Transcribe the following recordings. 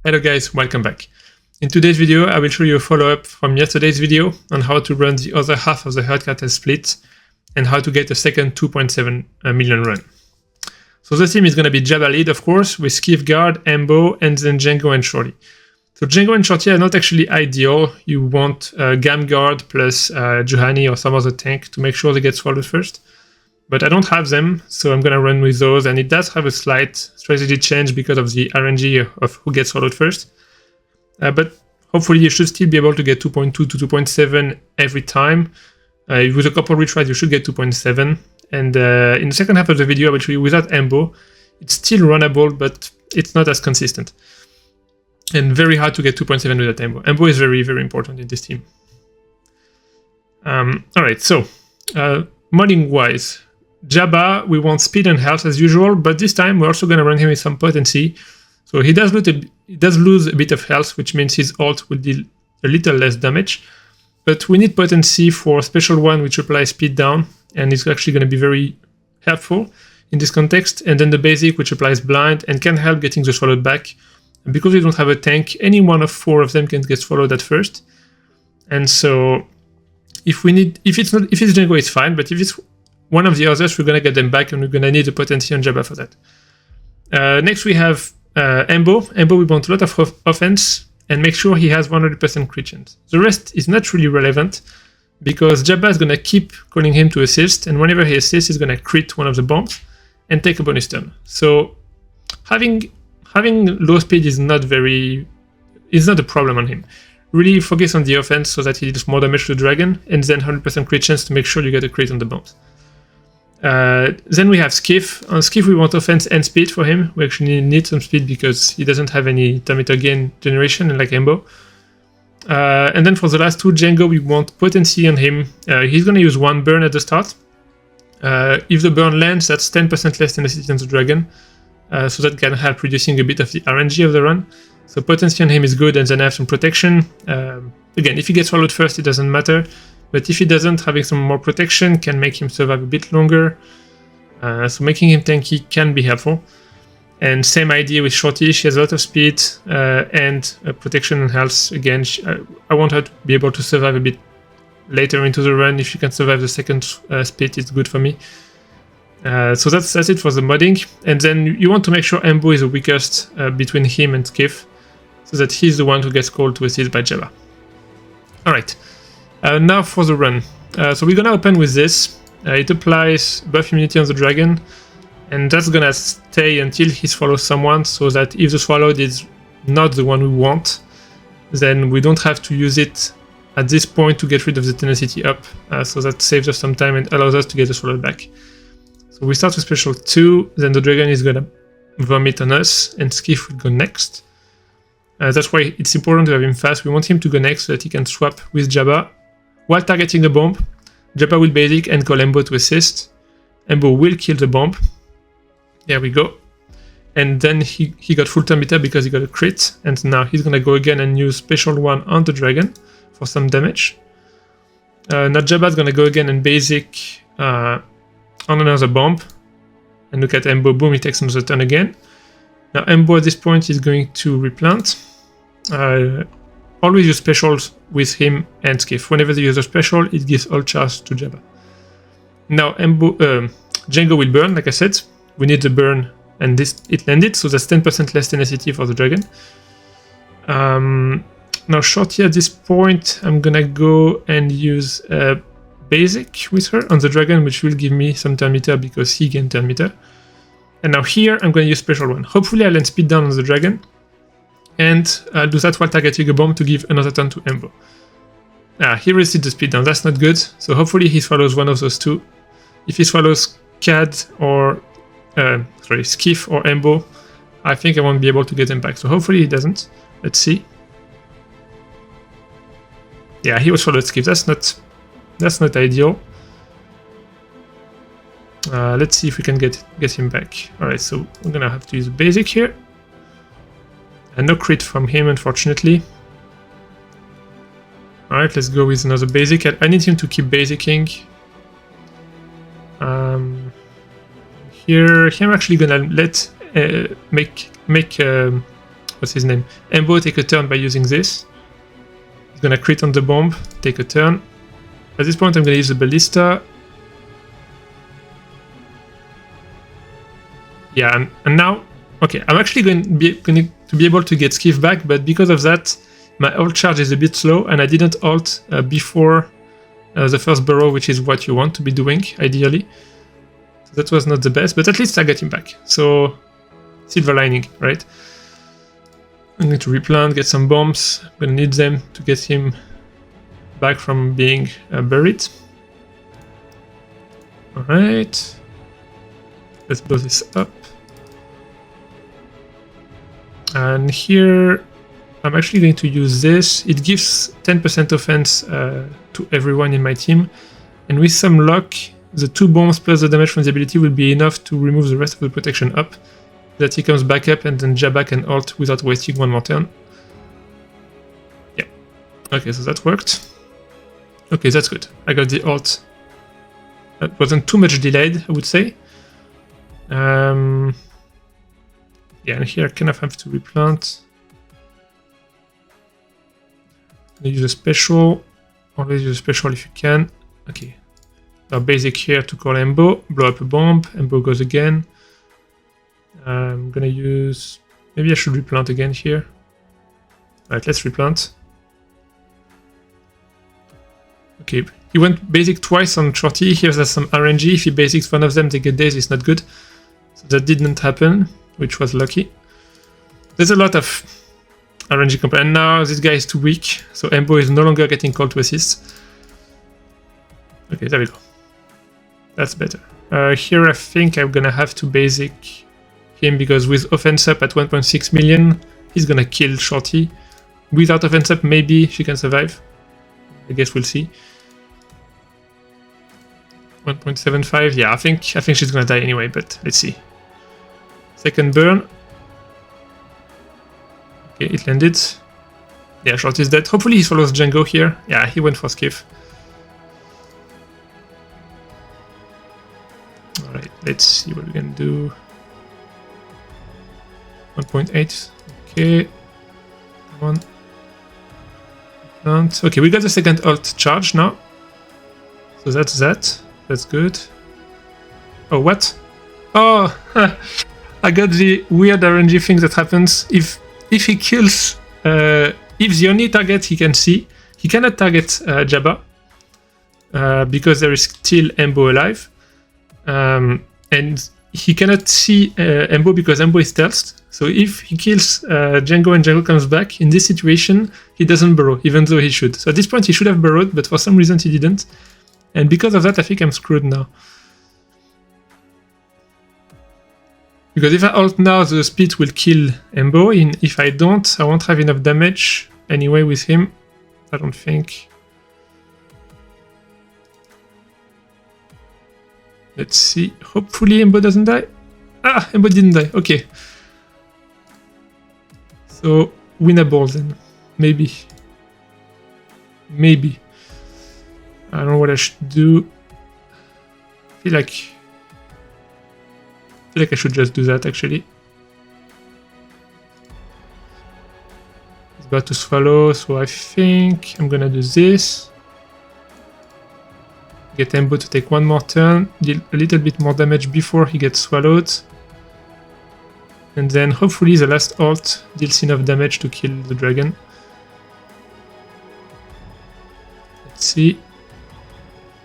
Hello guys, welcome back. In today's video, I will show you a follow-up from yesterday's video on how to run the other half of the Herd Cartel split and how to get a second 2.7 million run. So the team is going to be Jabba lead, of course, with Skiff guard, Embo, and then Django and Shorty. So Django and Shorty are not actually ideal. You want Gam guard plus Juhani or some other tank to make sure they get swallowed first. But I don't have them, so I'm going to run with those, and it does have a slight strategy change because of the RNG of who gets swallowed first. But hopefully you should still be able to get 2.2 to 2.7 every time. With a couple retries you should get 2.7. And in the second half of the video I will show you without Embo. It's still runnable, but it's not as consistent. And very hard to get 2.7 without Embo. Embo is very, very important in this team. Alright, so modding wise, Jabba, we want speed and health as usual, but this time we're also going to run him with some potency. So he does lose a bit of health, which means his ult will deal a little less damage. But we need potency for special one, which applies speed down, and it's actually going to be very helpful in this context. And then the basic, which applies blind and can help getting the swallowed back. And because we don't have a tank, any one of 4 of them can get swallowed at first. And so if it's Django, it's fine, but if it's one of the others, we're going to get them back, and we're going to need a potency on Jabba for that. Next we have Embo. Embo, we want a lot of offense, and make sure he has 100% crit chance. The rest is not really relevant, because Jabba is going to keep calling him to assist, and whenever he assists, he's going to crit one of the bombs and take a bonus turn. So having low speed is not a problem on him. Really focus on the offense so that he does more damage to the dragon, and then 100% crit chance to make sure you get a crit on the bombs. Then we have Skiff. On Skiff we want offense and speed for him. We actually need some speed because he doesn't have any diameter gain generation like Embo. And then for the last two, Django, we want potency on him. He's going to use 1 burn at the start. If the burn lands, that's 10% less tenacity on the dragon. So that can help reducing a bit of the RNG of the run. So potency on him is good, and then I have some protection. Again, if he gets swallowed first, it doesn't matter. But if he doesn't, having some more protection can make him survive a bit longer. So making him tanky can be helpful. And same idea with Shorty. She has a lot of speed and protection and health. Again, I want her to be able to survive a bit later into the run. If she can survive the second split, it's good for me. So that's it for the modding. And then you want to make sure Embo is the weakest between him and Skiff, so that he's the one who gets called to assist by Jabba. Alright. Now for the run. So we're gonna open with this. It applies buff immunity on the dragon, and that's gonna stay until he swallows someone, so that if the swallowed is not the one we want, then we don't have to use it at this point to get rid of the tenacity up. So that saves us some time and allows us to get the swallowed back. So we start with special 2, then the dragon is gonna vomit on us, and Skiff will go next. That's why it's important to have him fast. We want him to go next so that he can swap with Jabba. While targeting a bomb, Jabba will basic and call Embo to assist. Embo will kill the bomb. There we go. And then he got full turn meter because he got a crit. And now he's going to go again and use special 1 on the dragon for some damage. Now Jabba's going to go again and basic on another bomb. And look at Embo, boom, he takes another turn again. Now Embo at this point is going to replant. Always use specials with him and Skiff. Whenever they use a special, it gives all charge to Jabba. Now Django will burn, like I said. We need the burn, and it landed, so that's 10% less tenacity for the dragon. Now Shorty at this point, I'm gonna go and use basic with her on the dragon, which will give me some turn meter because he gained turn meter. And now here, I'm gonna use special 1. Hopefully I land speed down on the dragon, and I'll do that while targeting a bomb to give another turn to Embo. He received the speed down, that's not good, so hopefully he swallows one of those two. If he swallows Cad or, Skiff or Embo, I think I won't be able to get him back, so hopefully he doesn't. Let's see. Yeah, he was swallowed Skiff, that's not ideal. Let's see if we can get him back. Alright, so we're gonna have to use basic here. And no crit from him, unfortunately. Alright, let's go with another basic. I need him to keep basicking. Here I'm actually gonna let make what's his name? Embo take a turn by using this. He's gonna crit on the bomb, take a turn. At this point I'm gonna use the ballista. Yeah, and now, okay, I'm actually going to be able to get Skiff back, but because of that, my ult charge is a bit slow, and I didn't ult before the first burrow, which is what you want to be doing, ideally. So that was not the best, but at least I got him back. So, silver lining, right? I'm going to replant, get some bombs. I'm going to need them to get him back from being buried. Alright. Let's blow this up. And here, I'm actually going to use this. It gives 10% offense to everyone in my team. And with some luck, the 2 bombs plus the damage from the ability will be enough to remove the rest of the protection up. That he comes back up and then Jabba can ult without wasting one more turn. Yeah. Okay, so that worked. Okay, that's good. I got the ult. That wasn't too much delayed, I would say. Yeah, and here I kind of have to replant. Use a special. Always use a special if you can. Okay. Our basic here to call Embo. Blow up a bomb. Embo goes again. I'm gonna use... Maybe I should replant again here. Alright, let's replant. Okay, he went basic twice on Shorty. Here's some RNG. If he basics one of them, they get days. It's not good. So that didn't happen, which was lucky. There's a lot of RNG comp, and now this guy is too weak, so Embo is no longer getting called to assist. Okay, there we go. That's better. Here I think I'm gonna have to basic him, because with offense up at 1.6 million, he's gonna kill Shorty. Without offense up, maybe she can survive. I guess we'll see. 1.75, yeah, I think she's gonna die anyway, but let's see. Second burn. Okay, it landed. Yeah, Shorty's dead. Hopefully he follows Django here. Yeah, he went for Skiff. Alright, let's see what we can do. 1.8. Okay. Come on. Okay, we got the second ult charge now. So that's that. That's good. Oh, what? Oh, I got the weird RNG thing that happens if he kills. If the only target he can see, he cannot target Jabba because there is still Embo alive, and he cannot see Embo because Embo is stealthed. So if he kills Django and Django comes back, in this situation, he doesn't burrow, even though he should. So at this point, he should have burrowed, but for some reason he didn't. And because of that, I think I'm screwed now. Because if I ult now, the speed will kill Embo. If I don't, I won't have enough damage anyway with him. I don't think. Let's see. Hopefully Embo doesn't die. Ah, Embo didn't die. Okay. So, winnable then. Maybe. Maybe. I don't know what I should do. I feel like I should just do that, actually. He's about to swallow, so I think I'm gonna do this. Get Embo to take one more turn, deal a little bit more damage before he gets swallowed. And then hopefully the last ult deals enough damage to kill the dragon. Let's see.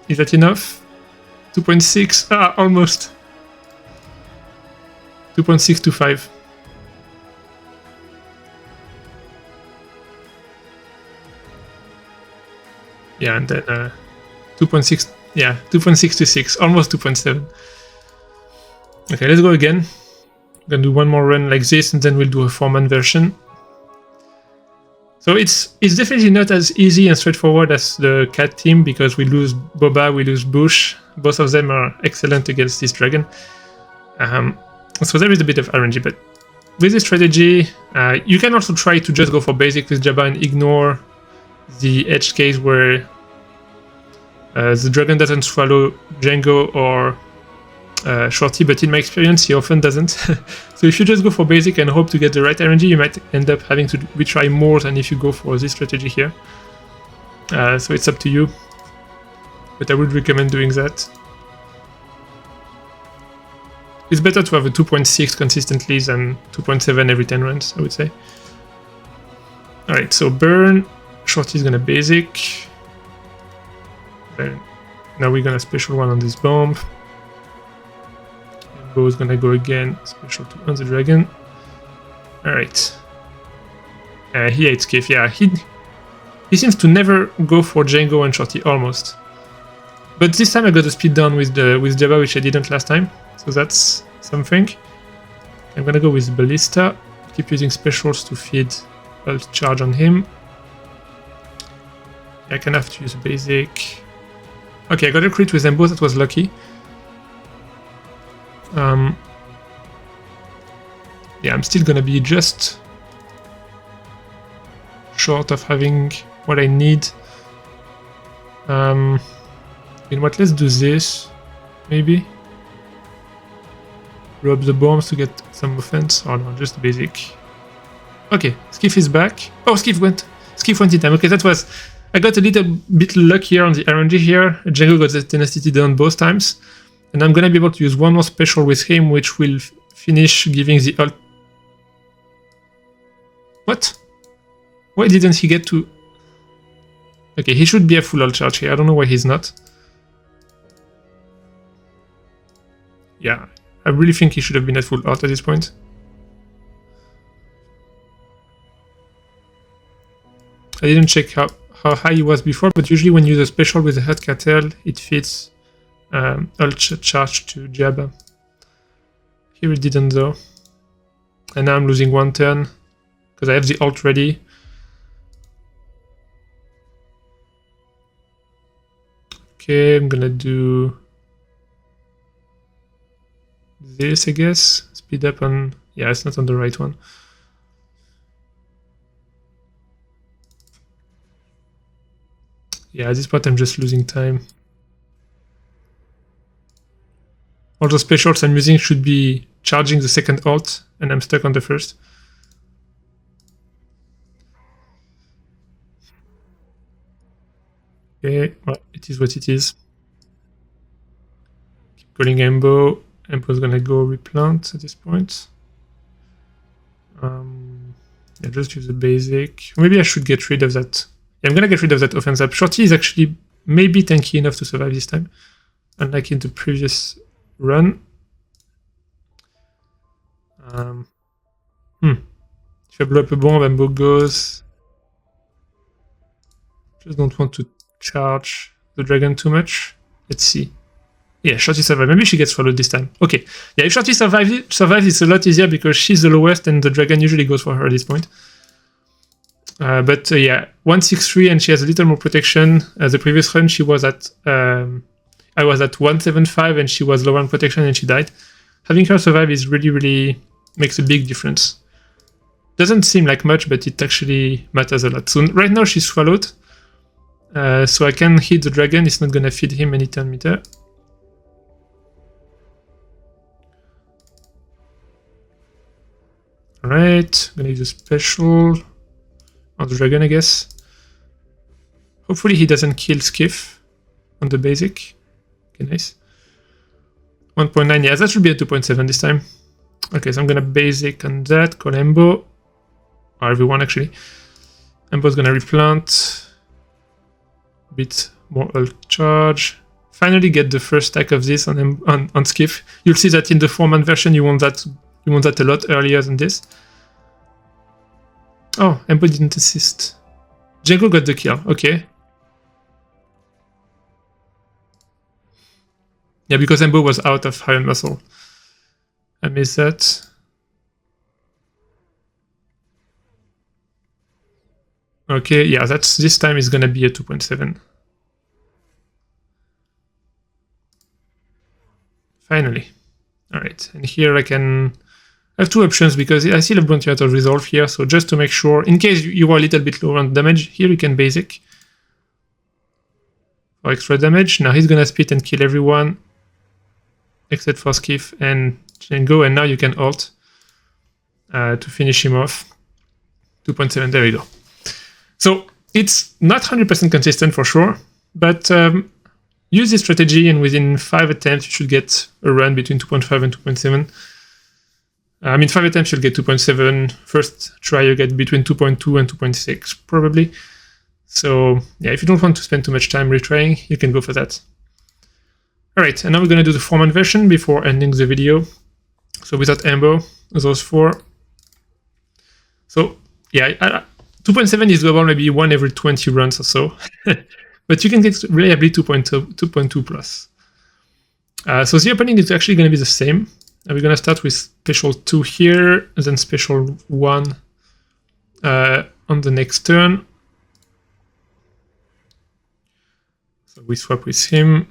Is that enough? 2.6. Ah, almost. 2.625. Yeah, and then 2.6. Yeah, 2.626. Almost 2.7. Okay, let's go again. I'm gonna do one more run like this, and then we'll do a 4-man version. So it's definitely not as easy and straightforward as the cat team, because we lose Boba, we lose Boushh. Both of them are excellent against this dragon. So there is a bit of RNG, but with this strategy, you can also try to just go for basic with Jabba and ignore the edge case where the dragon doesn't swallow Django or Shorty, but in my experience, he often doesn't. So if you just go for basic and hope to get the right RNG, you might end up having to retry more than if you go for this strategy here. So it's up to you, but I would recommend doing that. It's better to have a 2.6 consistently than 2.7 every 10 runs, I would say. Alright, so burn, Shorty's gonna basic. Then now we're gonna special one on this bomb. Embo is gonna go again, special 2 on the dragon. Alright. He hates Skiff, yeah. He seems to never go for Django and Shorty, almost. But this time I got the speed down with Jabba, which I didn't last time. So that's something. I'm gonna go with Ballista. Keep using specials to feed ult charge on him. I can have to use basic. Okay, I got a crit with Embo, that was lucky. Yeah, I'm still gonna be just short of having what I need. You know what, let's do this, maybe. Rob the bombs to get some offense. Oh no, just basic. Okay, Skiff is back. Oh, Skiff went in time. Okay, that was... I got a little bit luckier on the RNG here. Django got the tenacity down both times. And I'm gonna be able to use one more special with him, which will finish giving the ult... What? Why didn't he get to... Okay, he should be a full ult charge here. I don't know why he's not. Yeah, I really think he should have been at full ult at this point. I didn't check how high he was before, but usually when you use a special with a hot cartel, it fits ult charge to Jabba. Here it didn't though. And now I'm losing one turn, because I have the ult ready. Okay, I'm gonna do this, I guess. Speed up on... Yeah, it's not on the right one. Yeah, at this point I'm just losing time. All the specials I'm using should be charging the second ult, and I'm stuck on the first. Okay, well, it is what it is. Keep calling Embo. Embo's gonna go replant at this point. Yeah, just use the basic. Maybe I should get rid of that. Yeah, I'm gonna get rid of that offense up. Shorty is actually maybe tanky enough to survive this time, unlike in the previous run. If I blow up a bomb, Embo goes. Just don't want to charge the dragon too much. Let's see. Yeah, Shorty survived. Maybe she gets followed this time. Okay. Yeah, if Shorty survives, it's a lot easier because she's the lowest and the dragon usually goes for her at this point. But yeah, 163 and she has a little more protection. The previous run she was at... I was at 175 and she was lower on protection and she died. Having her survive is really makes a big difference. Doesn't seem like much, but it actually matters a lot. So right now she's swallowed. So I can hit the dragon, it's not gonna feed him any turn meter. Alright, I'm gonna use a special on the dragon, I guess. Hopefully he doesn't kill Skiff on the basic. Okay, nice. 1.9, yeah, that should be a 2.7 this time. Okay, so I'm gonna basic on that, call Embo. Or everyone, actually. Embo's gonna replant. Bit more ult charge. Finally get the first stack of this on Skiff. You'll see that in the 4-man version you want that a lot earlier than this. Oh, Embo didn't assist. Django got the kill, okay. Yeah, because Embo was out of Iron Muscle. I missed that. Okay, yeah, this time is gonna be a 2.7. Finally. Alright, and here I have two options because I still have Bounty Hunter Resolve here, so just to make sure, in case you are a little bit lower on damage, here you can basic for extra damage. Now he's gonna spit and kill everyone except for Skiff and Django, and now you can ult to finish him off. 2.7, there we go. So it's not 100% consistent for sure, but use this strategy and within 5 attempts you should get a run between 2.5 and 2.7. I mean, 5 attempts you'll get 2.7. First try you get between 2.2 and 2.6 probably. So yeah, if you don't want to spend too much time retrying, you can go for that. Alright, and now we're going to do the 4-man version before ending the video. So without Embo, those 4. So yeah, 2.7 is doable maybe 1 every 20 runs or so. But you can get reliably 2.2 plus. So the opening is actually going to be the same. We're going to start with special 2 here, and then special 1 on the next turn. So we swap with him.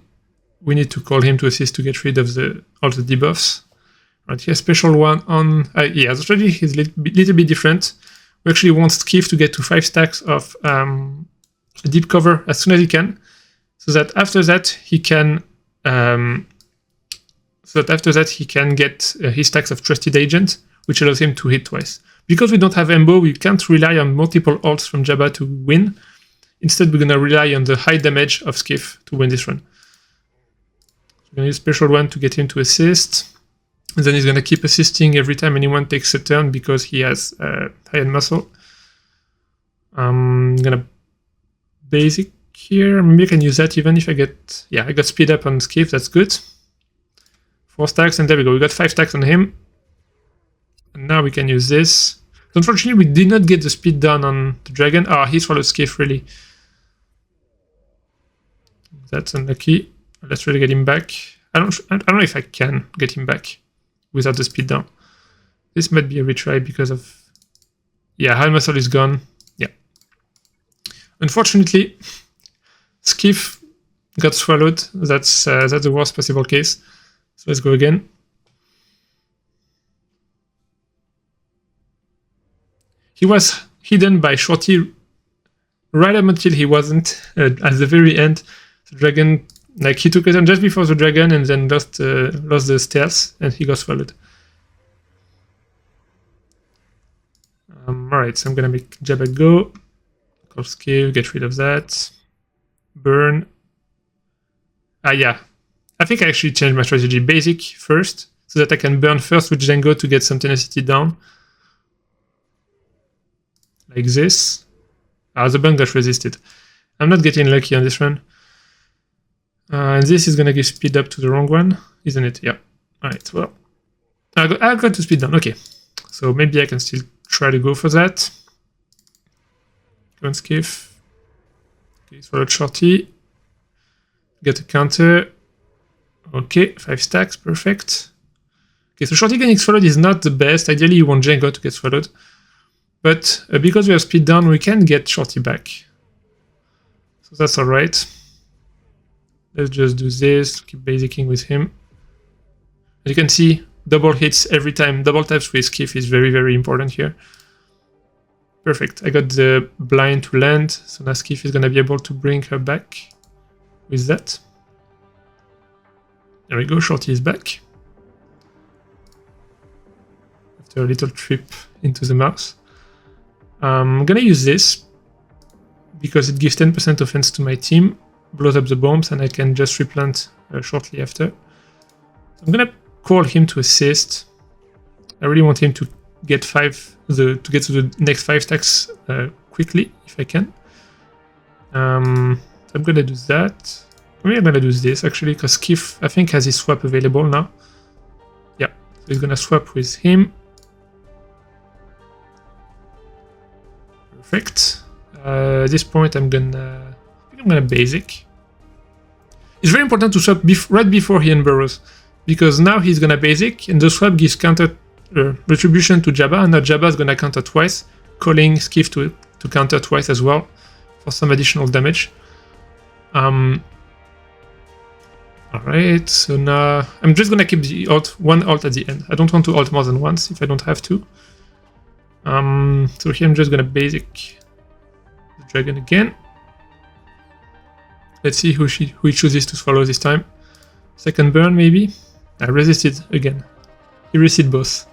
We need to call him to assist to get rid of all the debuffs. Right here, special 1 on... yeah, the strategy is a little bit different. We actually want Skiff to get to 5 stacks of deep cover as soon as he can, so that after that he can get his stacks of Trusted Agent, which allows him to hit twice. Because we don't have Embo, we can't rely on multiple ults from Jabba to win. Instead, we're going to rely on the high damage of Skiff to win this run. We're going to use special 1 to get him to assist. And then he's going to keep assisting every time anyone takes a turn because he has high-end muscle. I'm going to basic here. Maybe I can use that even if I get... Yeah, I got speed up on Skiff, that's good. 4 stacks, and there we go. We got 5 stacks on him. And now we can use this. Unfortunately, we did not get the speed down on the dragon. Ah, he swallowed Skiff, really. That's unlucky. Let's try to get him back. I don't know if I can get him back without the speed down. This might be a retry because of... Yeah, high muscle is gone. Yeah. Unfortunately, Skiff got swallowed. That's the worst possible case. So let's go again. He was hidden by Shorty right up until he wasn't. At the very end, the dragon, like he took a turn just before the dragon and then lost the stealth and he got swallowed. Alright, so I'm gonna make Jabba go. Call skill, get rid of that. Burn. Yeah. I think I actually changed my strategy. Basic first, so that I can burn first with Django to get some tenacity down. Like this. The bunk got resisted. I'm not getting lucky on this run. And this is gonna give speed up to the wrong one, isn't it? Yeah. Alright, well. I got to speed down, okay. So maybe I can still try to go for that. Go and Skiff. Okay, swallowed Shorty. Get a counter. Okay, 5 stacks, perfect. Okay, so Shorty getting swallowed is not the best. Ideally, you want Django to get swallowed. But because we have speed down, we can get Shorty back. So that's alright. Let's just do this, keep basicing with him. As you can see, double hits every time. Double taps with Skiff is very, very important here. Perfect. I got the blind to land, so now Skiff is going to be able to bring her back with that. There we go, Shorty is back. After a little trip into the mouse. I'm going to use this because it gives 10% offense to my team, blows up the bombs, and I can just replant shortly after. So I'm going to call him to assist. I really want him to get to get to the next 5 stacks quickly, if I can. So I'm going to do that. Maybe I'm going to do this, actually, because Skiff, I think, has his swap available now. Yeah, so he's going to swap with him. Perfect. At this point, I think I'm gonna basic. It's very important to swap right before he unburrows, because now he's gonna basic, and the swap gives counter retribution to Jabba, and now Jabba is gonna counter twice, calling Skiff to counter twice as well for some additional damage. Alright, so now I'm just gonna keep the one ult at the end. I don't want to ult more than once if I don't have to. So here I'm just gonna basic the dragon again. Let's see who he chooses to swallow this time. Second burn maybe. I resisted again. He resisted both.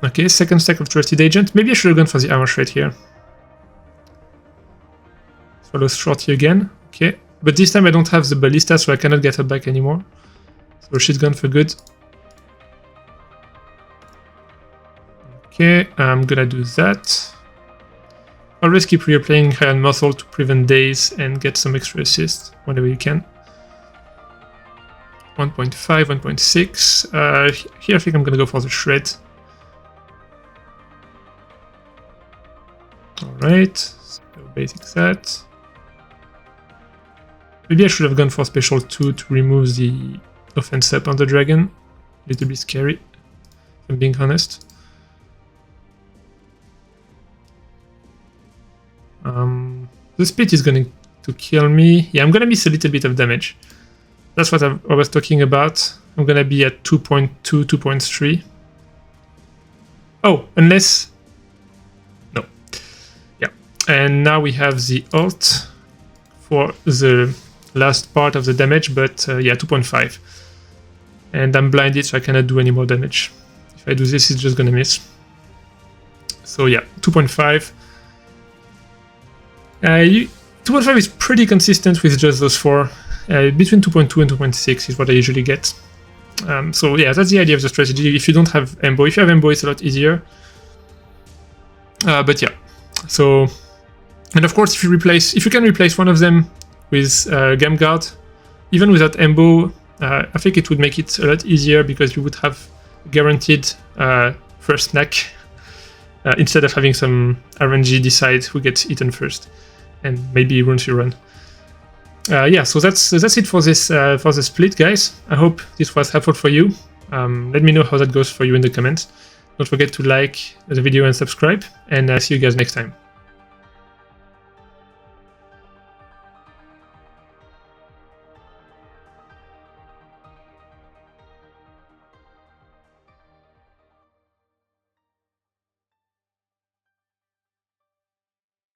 Okay, second stack of Trusted Agent. Maybe I should have gone for the armor shred here. Swallow Shorty again. Okay, but this time I don't have the ballista, so I cannot get her back anymore. So she's gone for good. Okay, I'm gonna do that. Always keep replaying High on Muscle to prevent days and get some extra assist whenever you can. 1.5, 1.6. Here I think I'm gonna go for the shred. Alright, so basic that. Maybe I should have gone for special 2 to remove the offense up on the dragon. A little bit scary, if I'm being honest. The speed is going to kill me. Yeah, I'm going to miss a little bit of damage. That's what I was talking about. I'm going to be at 2.2, 2.3. Oh, unless... No. Yeah. And now we have the ult for the last part of the damage, but yeah, 2.5. And I'm blinded, so I cannot do any more damage. If I do this, it's just going to miss. So yeah, 2.5. 2.5 is pretty consistent with just those 4. Between 2.2 and 2.6 is what I usually get. So yeah, that's the idea of the strategy. If you don't have Embo, if you have Embo, it's a lot easier. But yeah, so, and of course, if you can replace one of them with Game Guard, even without Embo, I think it would make it a lot easier because you would have guaranteed first snack instead of having some RNG decide who gets eaten first, and maybe ruins your run. Yeah, so that's it for this for the split, guys. I hope this was helpful for you. Let me know how that goes for you in the comments. Don't forget to like the video and subscribe, and see you guys next time.